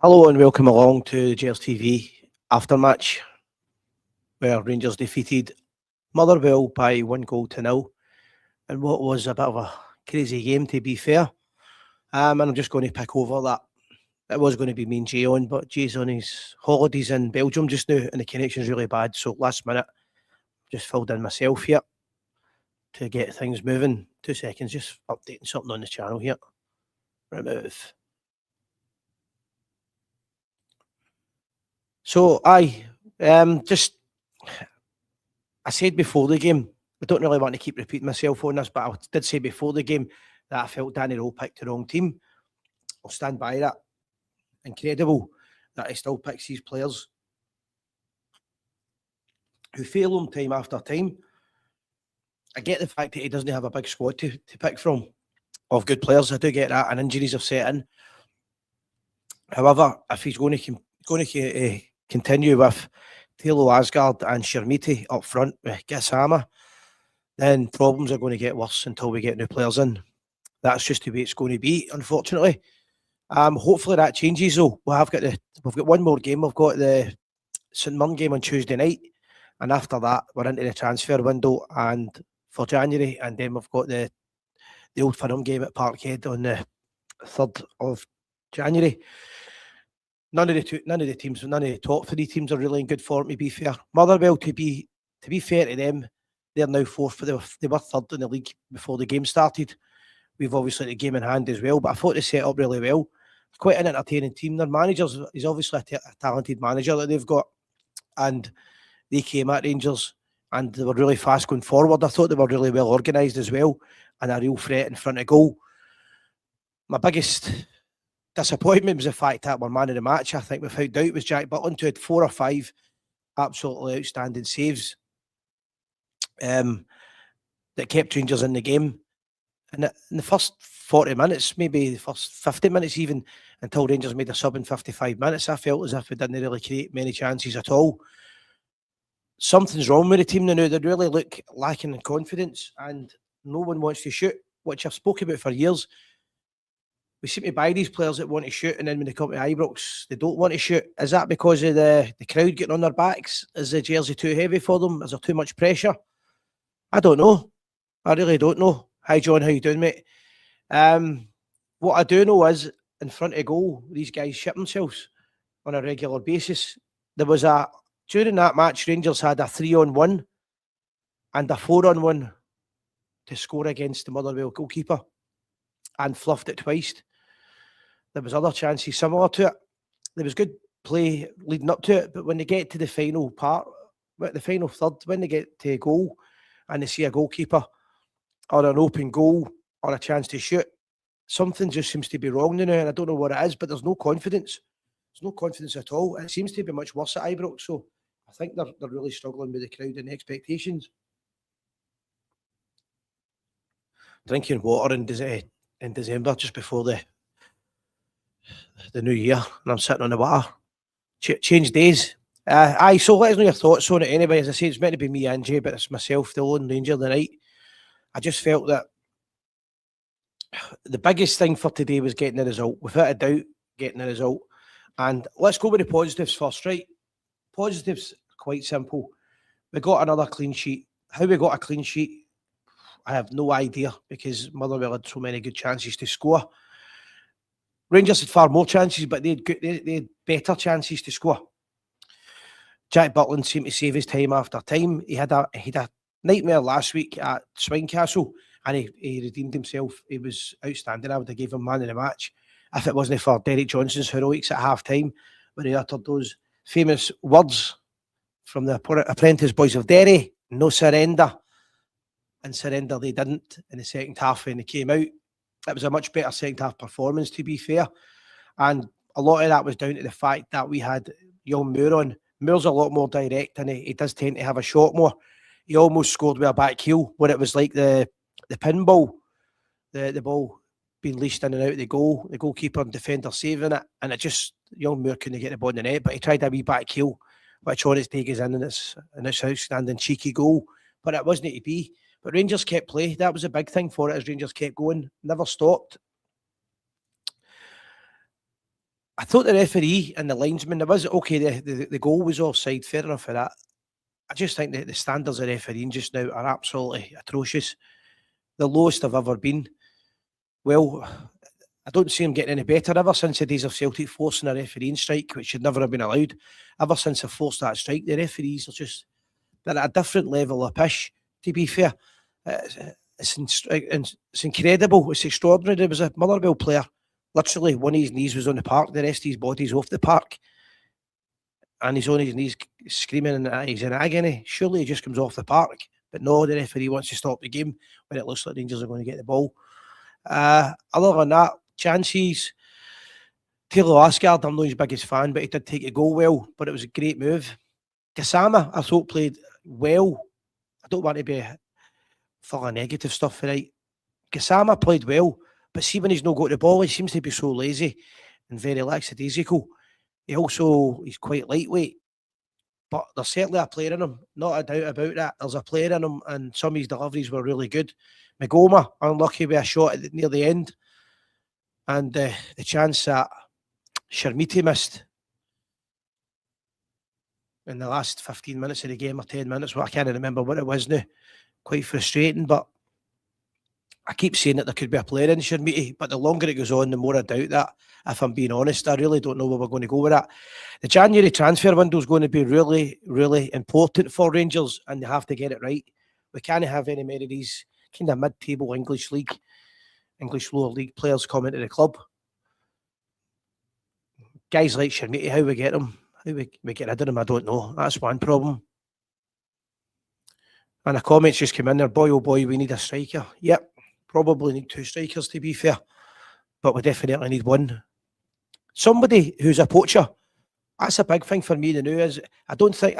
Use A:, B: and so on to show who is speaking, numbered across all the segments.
A: Hello and welcome along to Jails TV aftermatch, where Rangers defeated Motherwell by 1-0 in what was a bit of a crazy game, to be fair. And I'm just going to pick over that. It was going to be me and Jay on, but Jay's on his holidays in Belgium just now, and the connection's really bad. So last minute, just filled in myself here to get things moving. 2 seconds, just updating something on the channel here. Remove. So, just I said before the game, I don't really want to keep repeating myself on this, but I did say before the game that I felt Danny Rowe picked the wrong team. I'll stand by that. Incredible that he still picks these players who fail him time after time. I get the fact that he doesn't have a big squad to pick from of good players. I do get that, and injuries have set in. However, if he's going to continue with Taylor Asgard and Shermiti up front with Gassama, then problems are going to get worse until we get new players in. That's just the way it's going to be, unfortunately. Hopefully that changes though. We've got one more game. We've got the St Mirren game on Tuesday night, and after that we're into the transfer window and for January, and then we've got the Old Firm game at Parkhead on the 3rd of January. None of the top 3 teams are really in good form, to be fair. Motherwell, to be fair to them, they're now 4th. They were 3rd in the league before the game started. We've obviously the game in hand as well, but I thought they set up really well. It's quite an entertaining team. Their managers is obviously a talented manager that they've got, and they came at Rangers and they were really fast going forward. I thought they were really well organised as well and a real threat in front of goal. My biggest disappointment was the fact that we're man of the match. I think without doubt was Jack Butland, who had 4 or 5 absolutely outstanding saves that kept Rangers in the game. And in the first 40 minutes, maybe the first 50 minutes even, until Rangers made a sub in 55 minutes, I felt as if we didn't really create many chances at all. Something's wrong with the team now. They really look lacking in confidence and no one wants to shoot, which I've spoken about for years. We seem to buy these players that want to shoot, and then when they come to Ibrox, they don't want to shoot. Is that because of the crowd getting on their backs? Is the jersey too heavy for them? Is there too much pressure? I don't know. I really don't know. Hi, John. How you doing, mate? What I do know is, in front of goal, these guys shit themselves on a regular basis. During that match, Rangers had a 3-on-1 and a 4-on-1 to score against the Motherwell goalkeeper and fluffed it twice. There was other chances similar to it. There was good play leading up to it, but when they get to the final part, the final third, when they get to a goal and they see a goalkeeper or an open goal or a chance to shoot, something just seems to be wrong now, and I don't know what it is, but there's no confidence. There's no confidence at all, and it seems to be much worse at Ibrox, so I think they're really struggling with the crowd and the expectations. Drinking water in December just before the new year, and I'm sitting on the water. Change days. So let us know your thoughts on it anyway. As I say, it's meant to be me and Jay, but it's myself, the lone ranger tonight. I just felt that the biggest thing for today was getting the result. Without a doubt, getting the result. And let's go with the positives first, right? Positives, quite simple. We got another clean sheet. How we got a clean sheet, I have no idea, because Motherwell had so many good chances to score. Rangers had far more chances, but they had better chances to score. Jack Butland seemed to save his time after time. He had a nightmare last week at Swinecastle, and he redeemed himself. He was outstanding. I would have gave him man of the match if it wasn't for Derek Johnson's heroics at half time, when he uttered those famous words from the Apprentice Boys of Derry: no surrender. And surrender they didn't in the second half when they came out. It was a much better second half performance, to be fair. And a lot of that was down to the fact that we had young Moore on. Moore's a lot more direct, and he does tend to have a shot more. He almost scored with a back heel, where it was like the pinball, the ball being leashed in and out of the goal, the goalkeeper and defender saving it, and it just, young Moore couldn't get the ball in the net, but he tried a wee back heel, which on its day goes in, and it's outstanding cheeky goal, but it wasn't to be. But Rangers kept play. That was a big thing for it, as Rangers kept going, never stopped. I thought the referee and the linesman, there was, okay, the goal was offside, fair enough for that. I just think that the standards of refereeing just now are absolutely atrocious. The lowest I've ever been. Well, I don't see him getting any better ever since the days of Celtic forcing a refereeing strike, which should never have been allowed. Ever since they forced that strike, the referees are just, they're at a different level of pish, to be fair. It's incredible. It's extraordinary. There was a Motherwell player, literally one of his knees was on the park, the rest of his body's off the park. And he's on his knees screaming and he's in agony. Surely he just comes off the park. But no, the referee wants to stop the game when it looks like Rangers are going to get the ball. Other than that, chances. Taylor Asgard, I'm not his biggest fan, but he did take a goal well, but it was a great move. Gassama, I thought, played well. I don't want to be full of negative stuff, right? Gassama played well, but see when he's not got the ball, he seems to be so lazy and very lackadaisical. He's quite lightweight, but there's certainly a player in him, not a doubt about that. There's a player in him, and some of his deliveries were really good. Magoma, unlucky with a shot near the end, and the chance that Shermiti missed in the last 15 minutes of the game, or 10 minutes, I can't remember what it was now. Quite frustrating, but I keep saying that there could be a player in Shermiti, but the longer it goes on, the more I doubt that. If I'm being honest, I really don't know where we're going to go with that. The January transfer window is going to be really, really important for Rangers, and they have to get it right. We can't have any more of these kind of mid-table English lower league players coming to the club. Guys like Shermiti, how we get them, how we get rid of them, I don't know. That's one problem. And a comments just came in there, boy, oh boy, we need a striker. Yep, probably need 2 strikers to be fair, but we definitely need one. Somebody who's a poacher. That's a big thing for me to know. Is I don't think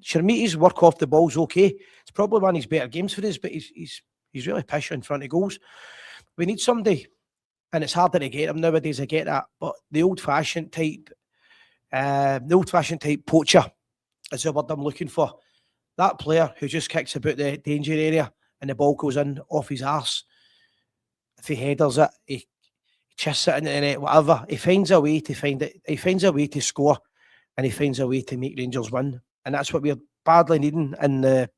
A: Shermiti's work off the ball's okay. It's probably one of his better games for us, but he's really pish in front of goals. We need somebody, and it's harder to get them nowadays. I get that, but the old-fashioned type poacher is the word I'm looking for. That player who just kicks about the danger area and the ball goes in off his arse. If he headers it, he chists it into the net, whatever. He finds a way to find it. He finds a way to score, and he finds a way to make Rangers win. And that's what we're badly needing in the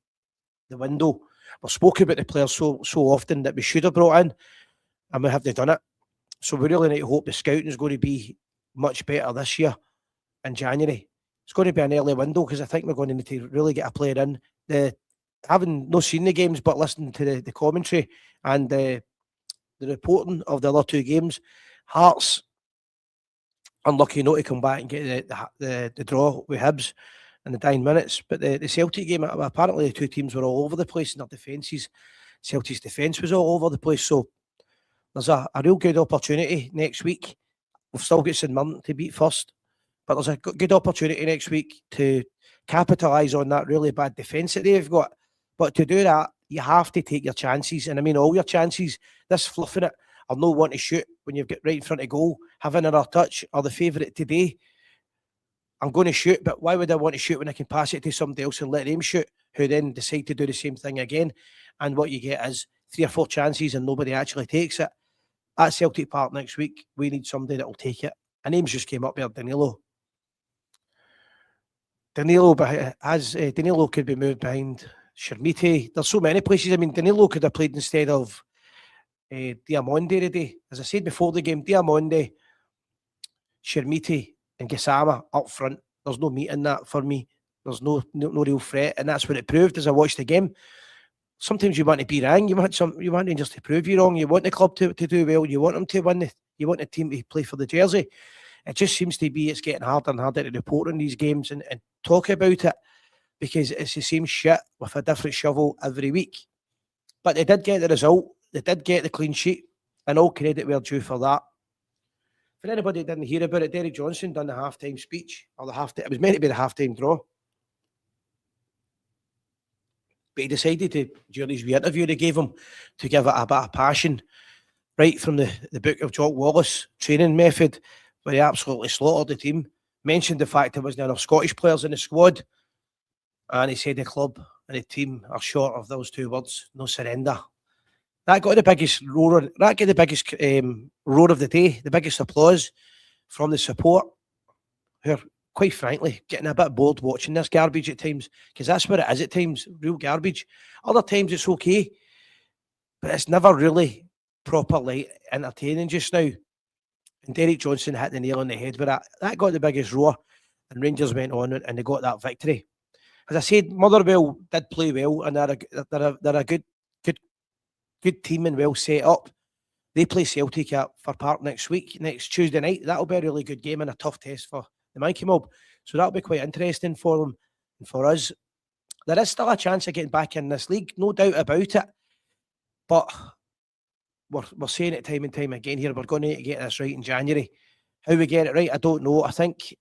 A: window. We've spoken about the players so often that we should have brought in, and we haven't done it. So we really need to hope the scouting is going to be much better this year in January. It's going to be an early window because I think we're going to need to really get a player in. Having not seen the games, but listening to the commentary and the reporting of the other 2 games, Hearts unlucky not to come back and get the draw with Hibs in the 9 minutes. But the Celtic game, apparently the 2 teams were all over the place in their defences. Celtic's defence was all over the place. So there's a real good opportunity next week. We've still got St Mirren to beat first, but there's a good opportunity next week to capitalise on that really bad defence that they've got. But to do that, you have to take your chances, and I mean all your chances. This fluffing it or not wanting to shoot when you've got right in front of goal, having another touch, or the favourite today. I'm going to shoot, but why would I want to shoot when I can pass it to somebody else and let them shoot, who then decide to do the same thing again? And what you get is 3 or 4 chances and nobody actually takes it. At Celtic Park next week, we need somebody that will take it. A name's just came up there, Danilo. Danilo could be moved behind Shermiti. There's so many places. I mean, Danilo could have played instead of Diamonde today. As I said before the game, Diamonde, Shermiti and Gassama up front. There's no meat in that for me. There's no real threat, and that's what it proved as I watched the game. Sometimes you want to be wrong. You want Rangers to prove you wrong. You want the club to do well. You want them to win. You want the team to play for the jersey. It just seems to be it's getting harder and harder to report on these games and talk about it, because it's the same shit with a different shovel every week. But they did get the result. They did get the clean sheet, and all credit we're due for that. For anybody that didn't hear about it, Derek Johnson done the half-time speech, or it was meant to be the half-time draw. But he decided to, during his interview they gave him, to give it a bit of passion, right from the book of Jock Wallace, training method, where he absolutely slaughtered the team. Mentioned the fact there wasn't enough Scottish players in the squad, and he said the club and the team are short of those 2 words: no surrender. That got the biggest roar. That got the biggest roar of the day, the biggest applause from the support, who are, quite frankly, getting a bit bored watching this garbage at times, because that's what it is at times, real garbage. Other times it's okay, but it's never really properly entertaining just now. And Derek Johnson hit the nail on the head with that. That got the biggest roar, and Rangers went on and they got that victory. As I said, Motherwell did play well, and they're a good team and well set up. They play Celtic at Fir Park next Tuesday night. That'll be a really good game and a tough test for the Mikey Mob. So that'll be quite interesting for them and for us. There is still a chance of getting back in this league, no doubt about it. But we're saying it time and time again here, we're going to get this right in January. How we get it right, I don't know. I think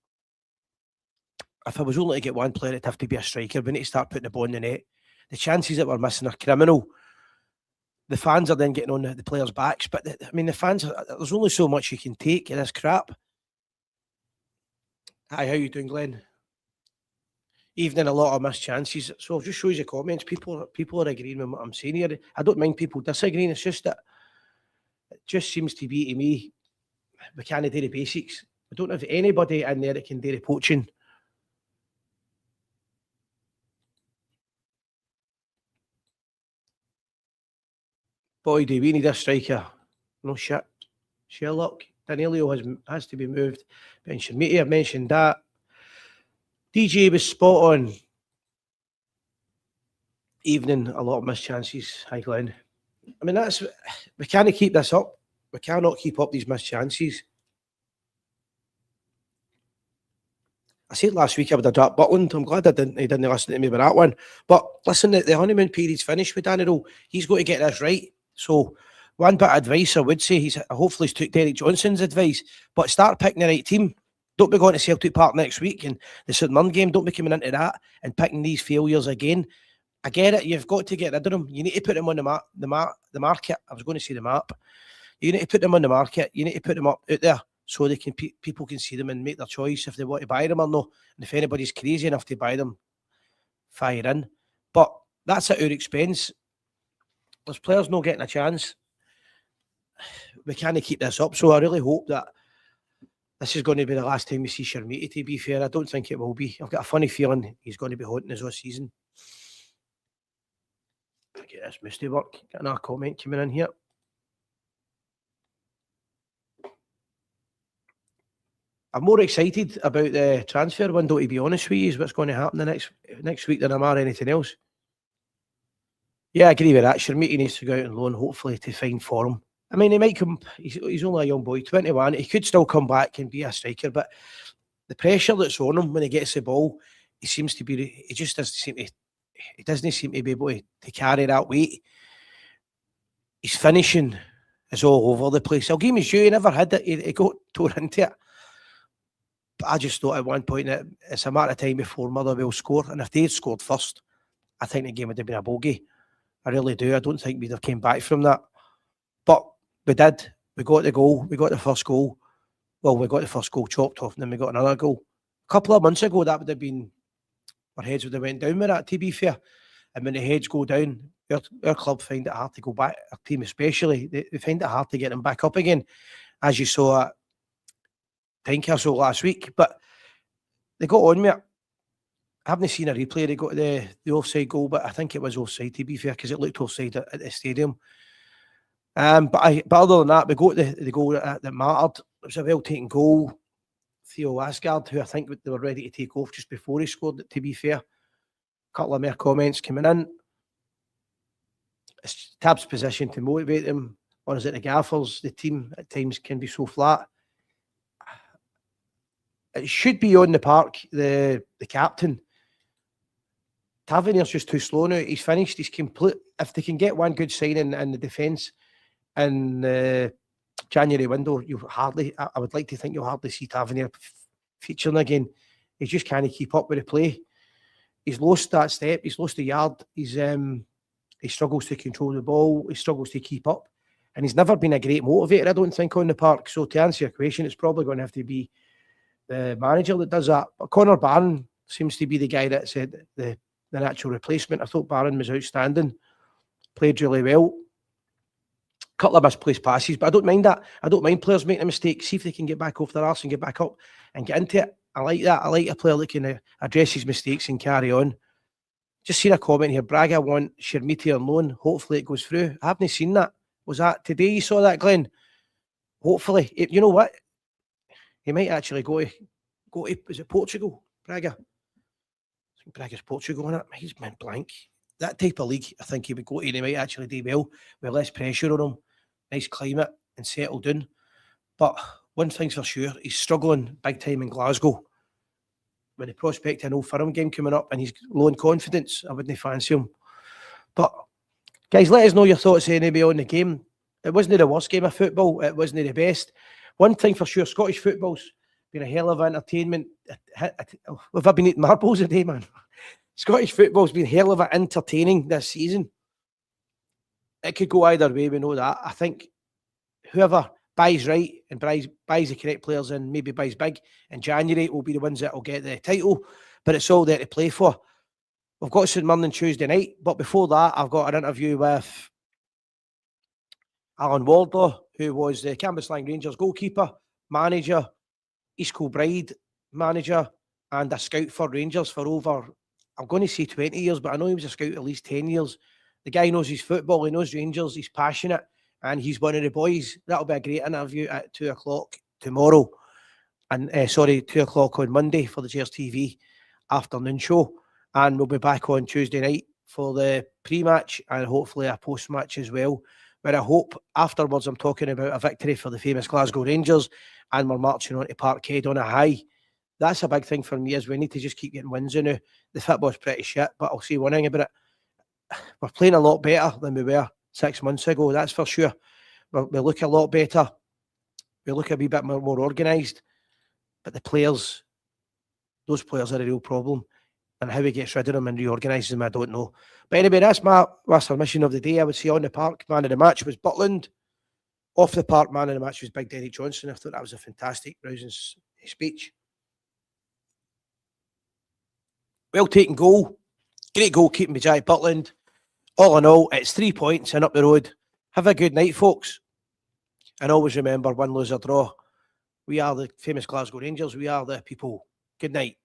A: if I was only to get one player, it'd have to be a striker. We need to start putting the ball in the net. The chances that we're missing are criminal. The fans are then getting on the players' backs. But, the fans, there's only so much you can take of this crap. Hi, how you doing, Glenn? Evening, a lot of missed chances. So I'll just show you the comments. People are agreeing with what I'm saying here. I don't mind people disagreeing. It's just that it just seems to be, to me, we can't do the basics. We don't have anybody in there that can do the poaching. Boy, do we need a striker. No shit. Sherlock. Danilo has to be moved. Mentioned Meaty, I've mentioned that. DJ was spot on. Evening, a lot of missed chances. Hi, Glenn. We can't keep this up. We cannot keep up these missed chances. I said last week I would have dropped Butland. I'm glad he didn't listen to me with that one. But listen, the honeymoon period's finished with Danilo. He's got to get this right. So one bit of advice I would say, hopefully he's took Derek Johnson's advice, but start picking the right team. Don't be going to Celtic Park next week and the St Mirren game, don't be coming into that and picking these failures again. I get it, you've got to get rid of them. You need to put them on the market. I was going to say the map. You need to put them on the market. You need to put them up out there so they can people can see them and make their choice if they want to buy them or not. And if anybody's crazy enough to buy them, fire in. But that's at our expense. There's players not getting a chance. We can't keep this up. So I really hope that this is going to be the last time we see Shermiti, to be fair. I don't think it will be. I've got a funny feeling he's going to be haunting us all season. I get this misty work. Got another comment coming in here. I'm more excited about the transfer window, to be honest with you, is what's going to happen the next week than I am anything else. Yeah, I agree with that. Shermiti needs to go out on loan, hopefully, to find form. He might come, he's only a young boy, 21. He could still come back and be a striker, but the pressure that's on him when he gets the ball, he doesn't seem to be able to carry that weight. His finishing is all over the place. I'll give him his due, he never had it, he got tore into it. But I just thought at one point that it's a matter of time before Motherwell score, and if they'd scored first, I think the game would have been a bogey. I really do. I don't think we'd have came back from that. But we did. We got the goal. We got the first goal. Well, we got the first goal chopped off, and then we got another goal. A couple of months ago, that would have been, our heads would have went down with that, to be fair. And when the heads go down, our club find it hard to go back, our team especially, they find it hard to get them back up again, as you saw at Tynecastle last week. But they got on with it. I haven't seen a replay. They got the offside goal, but I think it was offside, to be fair, because it looked offside at the stadium. But other than that, we got the goal that mattered. It was a well-taken goal. Theo Asgard, who I think they were ready to take off just before he scored it, to be fair. A couple of more comments coming in. It's Tab's position to motivate them, or is it the gaffers? The team at times can be so flat. It should be on the park, the captain. Tavernier's just too slow now. He's finished. He's complete. If they can get one good signing in the defence in the January window, I would like to think you'll hardly see Tavernier featuring again. He just can't keep up with the play. He's lost that step. He's lost a yard. He struggles to control the ball. He struggles to keep up. And he's never been a great motivator, I don't think, on the park. So to answer your question, it's probably going to have to be the manager that does that. But Connor Barron seems to be the guy that said the natural replacement. I thought Barron was outstanding, played really well. couple of misplaced passes, but I don't mind that. I don't mind players making a mistake. See if they can get back off their arse and get back up and get into it. I like that. I like a player that can address his mistakes and carry on. Just seen a comment here. Braga want Shermiti on loan. Hopefully it goes through. I haven't seen that. Was that today you saw that, Glenn? Hopefully. You know what? He might actually go to, is it Portugal? Braga? I think Braga's Portugal on it. He's been blank. That type of league, I think he would go to, and he might actually do well with less pressure on him. Nice climate and settle down. But one thing's for sure, he's struggling big time in Glasgow. With the prospect of an Old Firm game coming up and he's low in confidence, I wouldn't fancy him. But guys, let us know your thoughts anyway on the game. It wasn't the worst game of football. It wasn't the best. One thing for sure, Scottish football's been a hell of entertainment. We've been eating marbles today, man. Scottish football's been hell of entertaining this season. It could go either way, we know that. I think whoever buys right and buys the correct players and maybe buys big in January will be the ones that will get the title, but it's all there to play for. We've got St Mirren Tuesday night, but before that, I've got an interview with Alan Wardlaw, who was the Cambuslang Rangers goalkeeper, manager, East Kilbride manager, and a scout for Rangers for over, I'm going to say 20 years, but I know he was a scout at least 10 years. The guy knows his football, he knows Rangers, he's passionate, and he's one of the boys. That'll be a great interview at 2 o'clock tomorrow. And 2 o'clock on Monday for the Cheers TV afternoon show. And we'll be back on Tuesday night for the pre-match and hopefully a post-match as well. But I hope afterwards I'm talking about a victory for the famous Glasgow Rangers and we're marching on to Parkhead on a high. That's a big thing for me, is we need to just keep getting wins in it. The football's pretty shit, but I'll say one thing about it. We're playing a lot better than we were 6 months ago, that's for sure. We look a lot better. We look a wee bit more organised. But the players, those players are a real problem. And how he gets rid of them and reorganises them, I don't know. But anyway, that's my last mission of the day. I would say on the park, man of the match was Butland. Off the park, man of the match was Big Derek Johnson. I thought that was a fantastic, rousing speech. Well taken goal. Great goalkeeping by Jack Butland. All in all, it's 3 points and up the road. Have a good night, folks. And always remember, win, lose or draw. We are the famous Glasgow Rangers. We are the people. Good night.